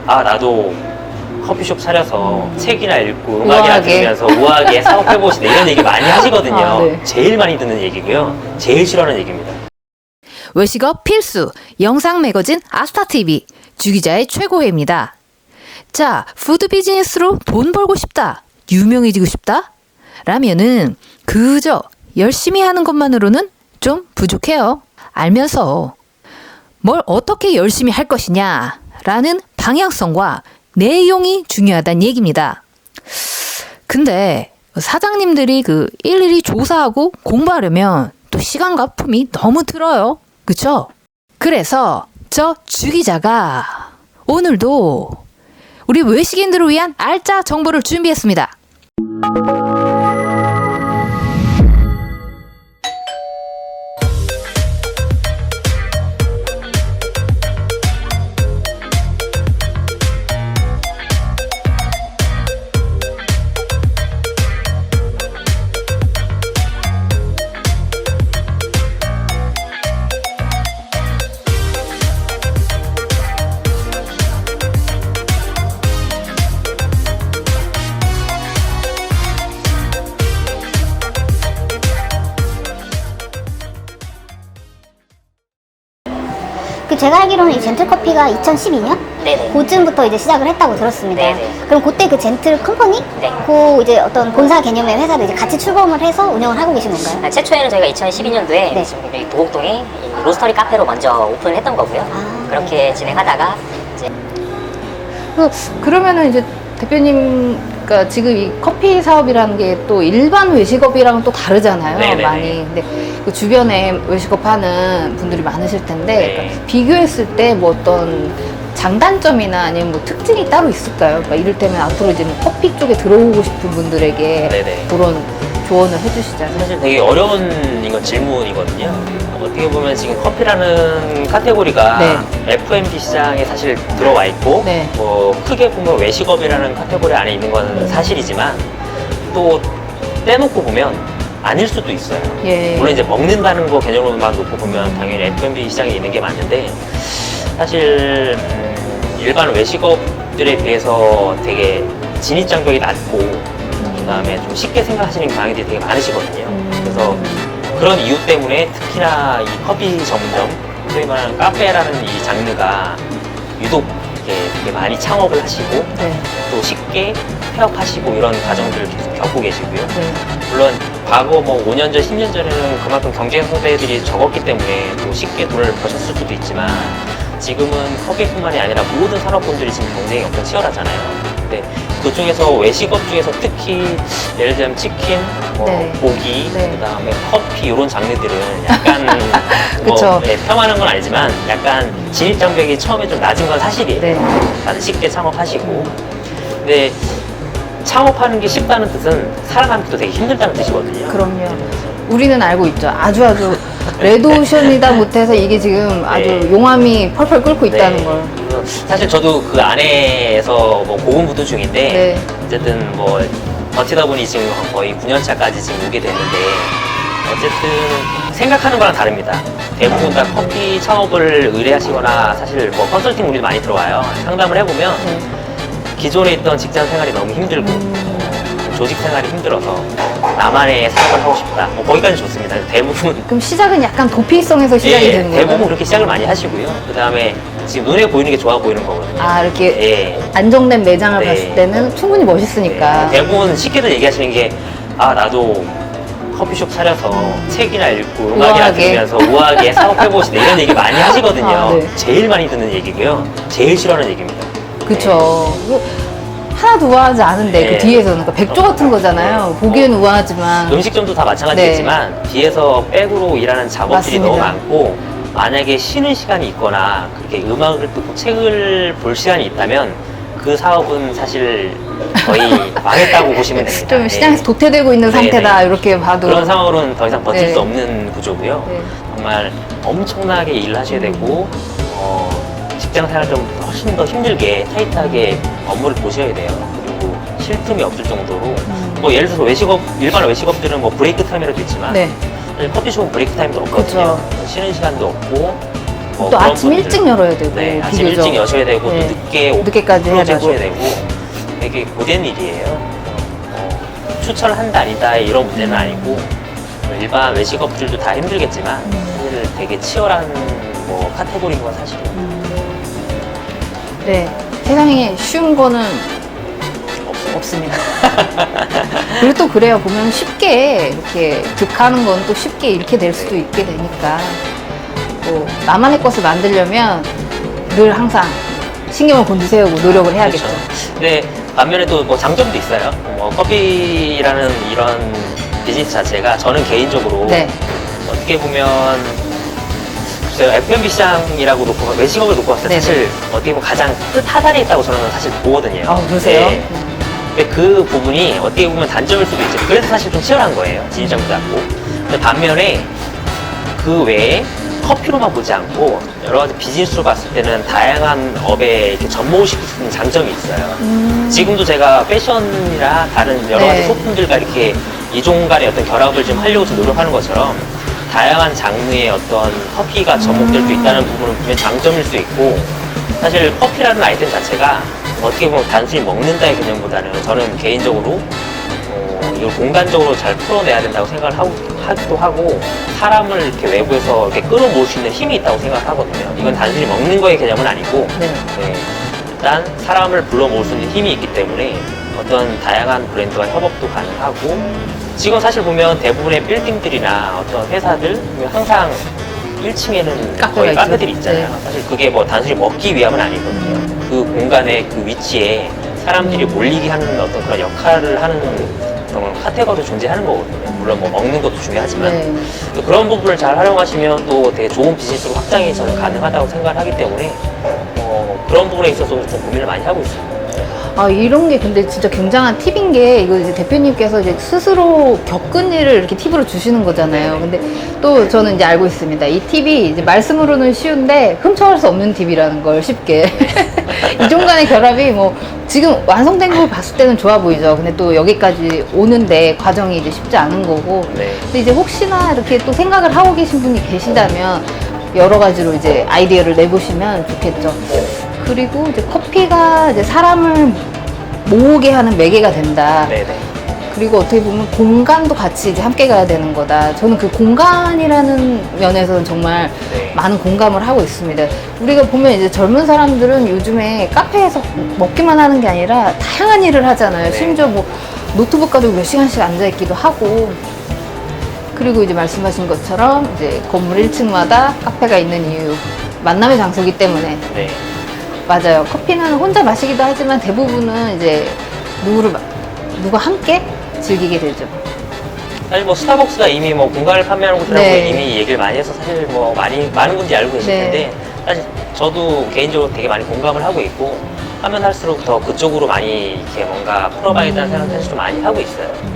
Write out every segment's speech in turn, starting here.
아, 나도 커피숍 차려서 책이나 읽고 음악이나 들으면서 우아하게 사업해보시다 이런 얘기 많이 하시거든요. 아, 네. 제일 많이 듣는 얘기고요. 제일 싫어하는 얘기입니다. 외식업 필수 영상 매거진 아스타TV 주기자의 최고회입니다. 자, 푸드 비즈니스로 돈 벌고 싶다, 유명해지고 싶다? 라면은 그저 열심히 하는 것만으로는 좀 부족해요. 알면서 뭘 어떻게 열심히 할 것이냐 라는 방향성과 내용이 중요하다는 얘기입니다. 근데 사장님들이 일일이 조사하고 공부하려면 또 시간과 품이 너무 들어요. 그쵸? 그래서 저 주기자가 오늘도 우리 외식인들을 위한 알짜 정보를 준비했습니다. 제가 알기로는 이 젠틀커피가 2012년? 네네. 그쯤부터 이제 시작을 했다고 들었습니다. 네네. 그럼 그때 그 젠틀 컴퍼니? 네. 그 이제 어떤 본사 개념의 회사를 이제 같이 출범을 해서 운영을 하고 계신 건가요? 최초에는 저희가 2012년도에 네. 지금 여기 도곡동에 이 로스터리 카페로 먼저 오픈을 했던 거고요. 아, 그렇게 진행하다가 이제 그러면은 이제 대표님, 그러니까 지금 이 커피 사업이라는 게 또 일반 외식업이랑은 또 다르잖아요. 네네네. 많이. 근데 그 주변에 외식업 하는 분들이 많으실 텐데, 네. 그러니까 비교했을 때 뭐 어떤 장단점이나 아니면 뭐 특징이 따로 있을까요? 그러니까 이를테면 앞으로 이제 뭐 커피 쪽에 들어오고 싶은 분들에게 네네. 그런 조언을 해주시잖아요. 사실 되게 어려운 이건 질문이거든요. 어떻게 보면 지금 커피라는 카테고리가 네. F&B 시장에 사실 들어와 있고 네. 뭐 크게 보면 외식업이라는 카테고리 안에 있는 건 사실이지만 또 떼놓고 보면 아닐 수도 있어요. 예. 물론 이제 먹는다는 거 개념으로만 놓고 보면 당연히 F&B 시장에 있는 게 맞는데 사실 일반 외식업들에 비해서 되게 진입장벽이 낮고 그다음에 좀 쉽게 생각하시는 경향들이 되게 많으시거든요. 그래서 그런 이유 때문에 특히나 이 커피 전문점, 소위 말하는 카페라는 이 장르가 유독 이렇게 되게 많이 창업을 하시고 네. 또 쉽게 폐업하시고 이런 과정들을 계속 겪고 계시고요. 네. 물론 과거 뭐 5년 전, 10년 전에는 그만큼 경쟁 상대들이 적었기 때문에 또 쉽게 돈을 버셨을 수도 있지만 지금은 커피뿐만이 아니라 모든 산업군들이 지금 경쟁이 엄청 치열하잖아요. 근데 그중에서 외식업 중에서 특히 예를 들면 치킨, 뭐 네. 고기, 네. 그다음에 커피 이런 장르들은 약간 그쵸. 뭐 폄하하는 건 아니지만 약간 진입장벽이 처음에 좀 낮은 건 사실이에요. 네. 다들 쉽게 창업하시고 근데 창업하는 게 쉽다는 뜻은 살아남기도 되게 힘들다는 뜻이거든요. 그럼요. 우리는 알고 있죠. 아주 레드오션이다 못해서 이게 지금 아주 네. 용암이 펄펄 끓고 있다는 네. 걸. 그래서 사실 저도 그 안에서 뭐 고군분투 중인데 네. 어쨌든 뭐 버티다 보니 지금 거의 9년 차까지 지금 오게 됐는데 어쨌든 생각하는 거랑 다릅니다. 대부분 다 커피 창업을 의뢰하시거나 사실 뭐 컨설팅 우리도 많이 들어와요. 상담을 해보면 네. 기존에 있던 직장 생활이 너무 힘들고 조직 생활이 힘들어서 나만의 사업을 하고 싶다. 뭐 거기까지 좋습니다. 대부분 그럼 시작은 약간 도피성에서 시작이 되는 거예요? 대부분 그렇게 시작을 많이 하시고요. 그 다음에 지금 눈에 보이는 게 좋아 보이는 거거든요. 아, 이렇게 예. 안정된 매장을 네. 봤을 때는 충분히 멋있으니까. 네. 대부분 쉽게들 얘기하시는 게 아 나도 커피숍 차려서 책이나 읽고 음악이나 우아하게. 들으면서 우아하게 사업해보시다 이런 얘기 많이 하시거든요. 아, 네. 제일 많이 듣는 얘기고요. 제일 싫어하는 얘기입니다. 그쵸. 하나도 우아하지 않은데 네. 그 뒤에서는 그러니까 백조 같은 거잖아요. 네. 보기에는 우아하지만. 음식점도 다 마찬가지겠지만 뒤에서 백으로 일하는 작업들이 맞습니다. 너무 많고 만약에 쉬는 시간이 있거나 그렇게 음악을 듣고 책을 볼 시간이 있다면 그 사업은 사실 거의 망했다고 보시면 됩니다. 좀 시장에서 네. 도태되고 있는 네, 상태다 네. 이렇게 봐도. 그런 상황으로는 더 이상 버틸 네. 수 없는 구조고요. 네. 정말 엄청나게 일을 하셔야 되고 직장 생활 좀 훨씬 더 힘들게 타이트하게 업무를 보셔야 돼요. 그리고 쉴 틈이 없을 정도로 뭐 예를 들어서 외식업 일반 외식업들은 뭐 브레이크 타임이라도 있지만 네. 커피숍은 브레이크 타임도 없거든요. 쉬는 시간도 없고 뭐 또 그런 아침 분들. 일찍 열어야 되고 네, 아침 비교적. 일찍 여셔야 되고 네. 또 늦게 늦게까지 해야 되고. 하셔야 되고 되게 고된 일이에요. 추천한다 아니다 이런 문제는 아니고 일반 외식업들도 다 힘들겠지만 사실 되게 치열한 뭐 카테고리인 건 사실입니다. 네, 세상에 쉬운 거는 없습니다. 그리고 또 그래요. 보면 쉽게 이렇게 득하는 건 또 쉽게 잃게 될 수도 있게 되니까 뭐 나만의 것을 만들려면 늘 항상 신경을 곤두세우고 노력을 해야겠죠. 그렇죠. 근데 반면에 또 뭐 장점도 있어요. 뭐 커피라는 이런 비즈니스 자체가 저는 개인적으로 네. 어떻게 보면 제가 F&B 시장이라고 놓고 외식업을 놓고 봤을 때 네네. 사실 어떻게 보면 가장 끝하단에 있다고 저는 사실 보거든요. 그러세요? 네. 근데 그 부분이 어떻게 보면 단점일 수도 있죠. 그래서 사실 좀 치열한 거예요. 진입장도 낮고. 근데 반면에 그 외에 커피로만 보지 않고 여러 가지 비즈니스로 봤을 때는 다양한 업에 이렇게 접목시킬 수 있는 장점이 있어요. 지금도 제가 패션이나 다른 여러 가지 네. 소품들과 이렇게 이종 간의 어떤 결합을 좀 하려고 좀 노력하는 것처럼 다양한 장르의 어떤 커피가 접목될 수 있다는 부분은 분명 장점일 수 있고 사실 커피라는 아이템 자체가 어떻게 보면 단순히 먹는다의 개념보다는 저는 개인적으로 이걸 공간적으로 잘 풀어내야 된다고 생각을 하기도 하고 사람을 이렇게 외부에서 이렇게 끌어모을 수 있는 힘이 있다고 생각을 하거든요. 이건 단순히 먹는 거의 개념은 아니고 네. 네, 일단 사람을 불러 모을 수 있는 힘이 있기 때문에 어떤 다양한 브랜드와 협업도 가능하고 지금 사실 보면 대부분의 빌딩들이나 어떤 회사들 보면 항상 1층에는 카페가 거의 있죠. 카페들이 있잖아요. 네. 사실 그게 뭐 단순히 먹기 위함은 아니거든요. 그 공간의 그 위치에 사람들이 몰리게 하는 어떤 그런 역할을 하는 그런 카테고리로 존재하는 거거든요. 물론 뭐 먹는 것도 중요하지만 네. 그런 부분을 잘 활용하시면 또 되게 좋은 비즈니스로 확장이 저는 가능하다고 생각을 하기 때문에 그런 부분에 있어서 좀 고민을 많이 하고 있습니다. 아, 이런 게 근데 진짜 굉장한 팁인 게, 이거 이제 대표님께서 이제 스스로 겪은 일을 이렇게 팁으로 주시는 거잖아요. 근데 또 저는 이제 알고 있습니다. 이 팁이 이제 말씀으로는 쉬운데 훔쳐갈 수 없는 팁이라는 걸 쉽게. 이종 간의 결합이 뭐 지금 완성된 걸 봤을 때는 좋아 보이죠. 근데 또 여기까지 오는데 과정이 이제 쉽지 않은 거고. 네. 근데 이제 혹시나 이렇게 또 생각을 하고 계신 분이 계시다면 여러 가지로 이제 아이디어를 내보시면 좋겠죠. 그리고 이제 커피가 이제 사람을 모으게 하는 매개가 된다. 네네. 그리고 어떻게 보면 공간도 같이 이제 함께 가야 되는 거다. 저는 그 공간이라는 면에서는 정말 네. 많은 공감을 하고 있습니다. 우리가 보면 이제 젊은 사람들은 요즘에 카페에서 먹기만 하는 게 아니라 다양한 일을 하잖아요. 네. 심지어 뭐 노트북 가지고 몇 시간씩 앉아있기도 하고. 그리고 이제 말씀하신 것처럼 이제 건물 1층마다 카페가 있는 이유. 만남의 장소이기 때문에. 네. 맞아요. 커피는 혼자 마시기도 하지만 대부분은 이제 누가 함께 즐기게 되죠. 사실 뭐 스타벅스가 이미 뭐 공간을 판매하는 곳이라고 네. 이미 얘기를 많이 해서 사실 뭐 많은 분들이 알고 계실 네. 텐데 사실 저도 개인적으로 되게 많이 공감을 하고 있고 하면 할수록 더 그쪽으로 많이 이렇게 뭔가 풀어봐야겠다는 생각을 사실 좀 많이 하고 있어요.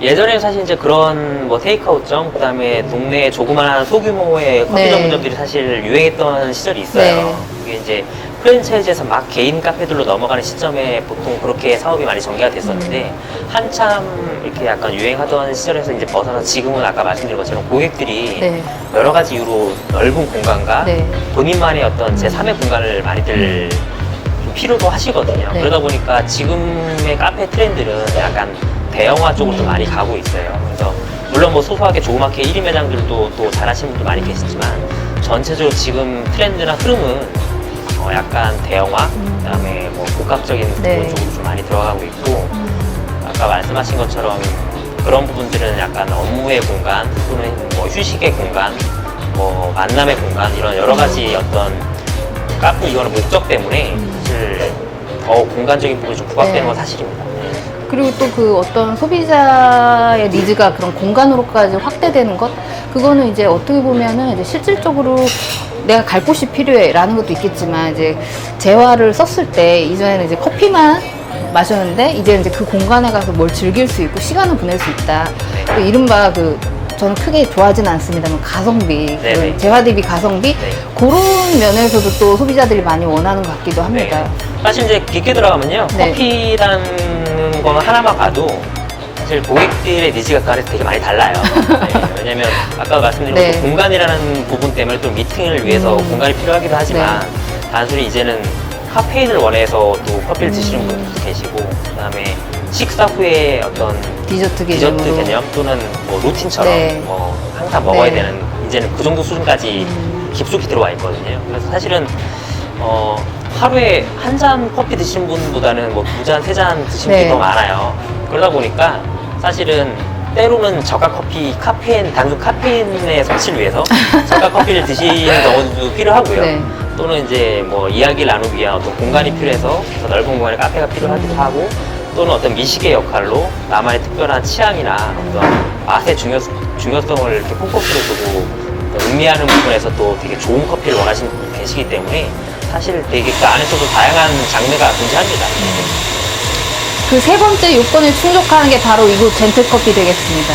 예전에 사실 이제 그런 뭐 테이크아웃점, 그 다음에 동네에 조그마한 소규모의 커피 네. 전문점들이 사실 유행했던 시절이 있어요. 네. 그게 이제 프랜차이즈에서 막 개인 카페들로 넘어가는 시점에 보통 그렇게 사업이 많이 전개가 됐었는데 한참 이렇게 약간 유행하던 시절에서 이제 벗어나 지금은 아까 말씀드린 것처럼 고객들이 네. 여러 가지 이유로 넓은 공간과 네. 본인만의 어떤 제3의 공간을 많이들 좀 필요로 하시거든요. 네. 그러다 보니까 지금의 카페 트렌드는 약간 대형화 쪽으로 좀 많이 가고 있어요. 그래서 물론 뭐 소소하게 조그맣게 1인 매장들도 또 잘하시는 분도 많이 계시지만 전체적으로 지금 트렌드나 흐름은 약간 대형화, 그다음에 뭐 복합적인 네. 부분 쪽으로 좀 많이 들어가고 있고 아까 말씀하신 것처럼 그런 부분들은 약간 업무의 공간 또는 뭐 휴식의 공간, 뭐 만남의 공간 이런 여러 가지 어떤 카페 이거는 목적 때문에 사실 더 공간적인 부분이 좀 부각되는 네. 건 사실입니다. 그리고 또 그 어떤 소비자의 니즈가 그런 공간으로까지 확대되는 것, 그거는 이제 어떻게 보면은 이제 실질적으로 내가 갈 곳이 필요해라는 것도 있겠지만 이제 재화를 썼을 때 이전에는 이제 커피만 마셨는데 이제 그 공간에 가서 뭘 즐길 수 있고 시간을 보낼 수 있다. 그 이른바 그 저는 크게 좋아하진 않습니다만 가성비, 네네. 그 재화 대비 가성비 네. 그런 면에서도 또 소비자들이 많이 원하는 것 같기도 합니다. 사실 이제 깊게 들어가면요. 네. 커피라는 거는 하나만 봐도 사실 고객들의 니즈가 그 안에서 되게 많이 달라요. 네, 왜냐면 아까 말씀드린 네. 것도 공간이라는 부분 때문에 또 미팅을 위해서 공간이 필요하기도 하지만 단순히 이제는 카페인을 원해서 또 커피를 드시는 분들도 계시고 그다음에 식사 후에 어떤 디저트 디저트 개념으로. 개념 또는 뭐 루틴처럼 네. 뭐 항상 먹어야 네. 되는 이제는 그 정도 수준까지 깊숙이 들어와 있거든요. 그래서 사실은 하루에 한 잔 커피 드시는 분보다는 뭐 두 잔, 세 잔 드시는 네. 게 더 많아요. 그러다 보니까 사실은 때로는 저가 커피, 단순 카페인의 섭취를 위해서 저가 커피를 드시는 경우도 필요하고요. 네. 또는 이제 뭐 이야기를 나누기 위한 어떤 공간이 필요해서 더 넓은 공간에 카페가 필요하기도 하고 또는 어떤 미식의 역할로 나만의 특별한 취향이나 어떤 맛의 중요성을 이렇게 포커스로 두고 음미하는 부분에서 또 되게 좋은 커피를 원하시는 분이 계시기 때문에 사실 되게 그 안에서도 다양한 장르가 존재합니다. 그 세 번째 요건을 충족하는 게 바로 이곳 젠틀커피 되겠습니다.